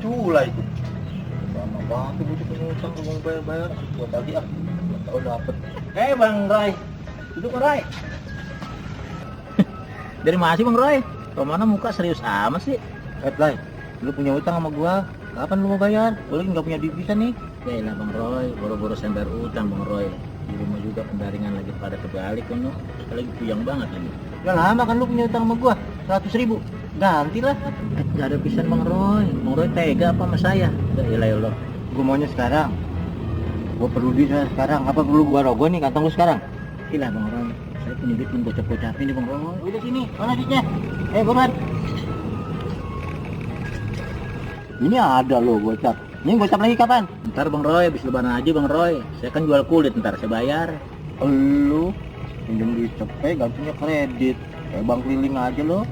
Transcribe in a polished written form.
Cula itu. Lama banget tuh butuh pengutang kalau mau bayar-bayar. Buat lagi ah. Nggak tahu dapet. Bang Roy, duduk Bang Roy. Dari mana sih Bang Roy? Romana muka serius amat sih. Lai, lu punya utang sama gua. Kapan lu mau bayar? Lu lagi nggak punya divisa nih. Ya elah Bang Roy, boro-boro sembar utang Bang Roy. Di rumah juga pendaringan lagi pada kebalik kan lo. Kita lagi puyeng banget ini. Udah lama kan lu punya utang sama gua. 100.000. Gantilah. Gak ada pisan Bang Roy. Bang Roy tega apa sama saya? Ya elah ya Allah. Gua maunya sekarang. Gua perlu duit sekarang. Apa perlu gua rogoh nih kantong lu sekarang? Ilah Bang Roy, saya punya duit pun gocap-gocapin nih Bang Roy. Udah sini, mana duitnya? Buruan. Ini ada lo gocap. Ini gocap lagi kapan? Ntar Bang Roy, habis lebaran aja Bang Roy. Saya kan jual kulit, ntar saya bayar. Lu pinjam duit cepet, gantinya kredit. Kayak bank keliling aja lo.